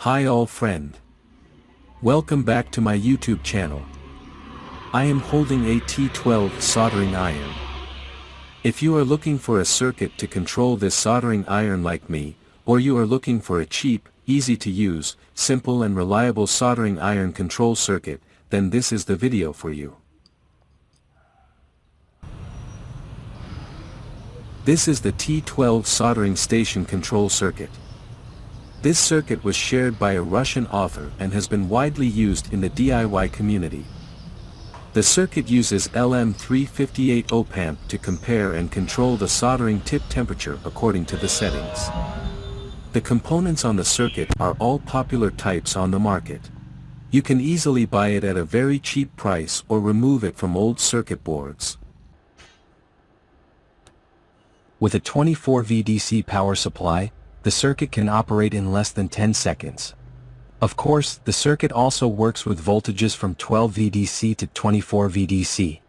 Hi all friend. Welcome back to my YouTube channel. I am holding a T12 soldering iron. If you are looking for a circuit to control this soldering iron like me, or you are looking for a cheap, easy to use, simple and reliable soldering iron control circuit, then this is the video for you. This is the T12 soldering station control circuit. This circuit was shared by a Russian author and has been widely used in the DIY community. The circuit uses LM358 op-amp to compare and control the soldering tip temperature according to the settings. The components on the circuit are all popular types on the market. You can easily buy it at a very cheap price or remove it from old circuit boards. With a 24V DC power supply, the circuit can operate in less than 10 seconds. Of course, the circuit also works with voltages from 12V DC to 24V DC.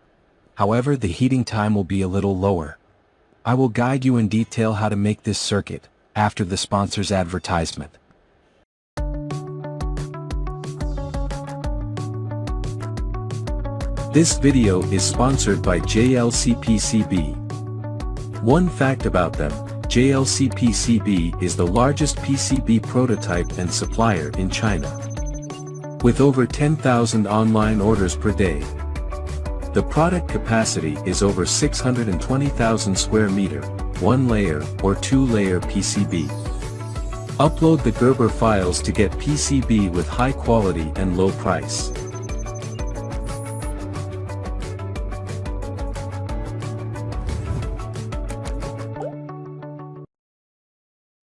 However, the heating time will be a little lower. I will guide you in detail how to make this circuit, after the sponsor's advertisement. This video is sponsored by JLCPCB. One fact about them, JLCPCB is the largest PCB prototype and supplier in China. With over 10,000 online orders per day. The product capacity is over 620,000 square meter, 1-layer or 2-layer PCB. Upload the Gerber files to get PCB with high quality and low price.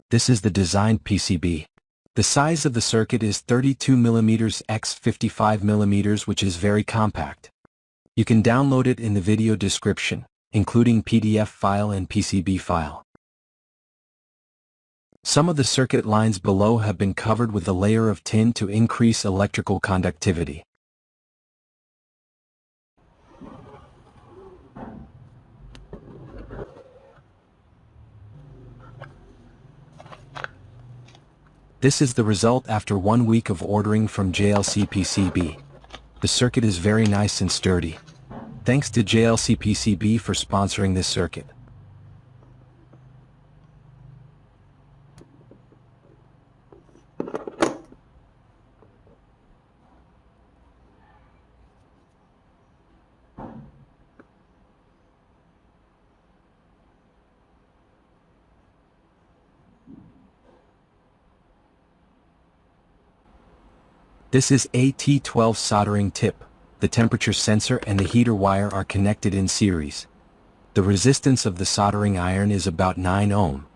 This is the designed PCB. The size of the circuit is 32mm x 55mm, which is very compact. You can download it in the video description, including PDF file and PCB file. Some of the circuit lines below have been covered with a layer of tin to increase electrical conductivity. This is the result after 1 week of ordering from JLCPCB. The circuit is very nice and sturdy. Thanks to JLCPCB for sponsoring this circuit. This is a T12 soldering tip. The temperature sensor and the heater wire are connected in series. The resistance of the soldering iron is about 9 ohm.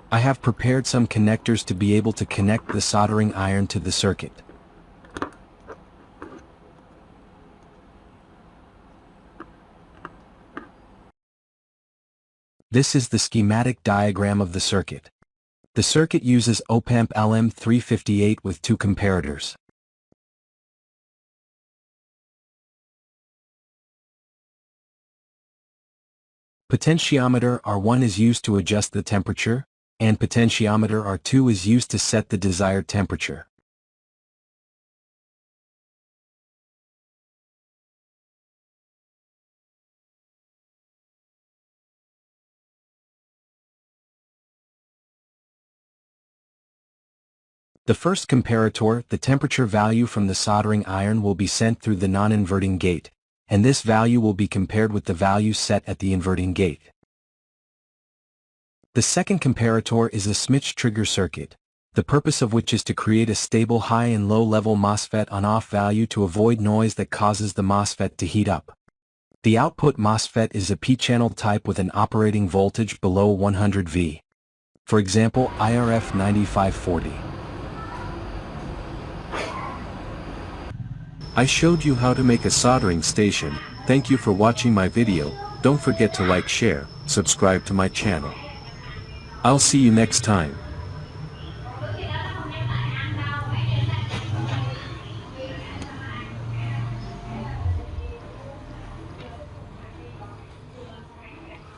I have prepared some connectors to be able to connect the soldering iron to the circuit. This is the schematic diagram of the circuit. The circuit uses op-amp LM358 with 2 comparators. Potentiometer R1 is used to adjust the temperature, and potentiometer R2 is used to set the desired temperature. The first comparator, the temperature value from the soldering iron will be sent through the non-inverting gate, and this value will be compared with the value set at the inverting gate. The second comparator is a switch trigger circuit, the purpose of which is to create a stable high and low level MOSFET on-off value to avoid noise that causes the MOSFET to heat up. The output MOSFET is a P-channel type with an operating voltage below 100 V. For example, IRF 9540. I showed you how to make a soldering station. Thank you for watching my video. Don't forget to like, share, subscribe to my channel. I'll see you next time.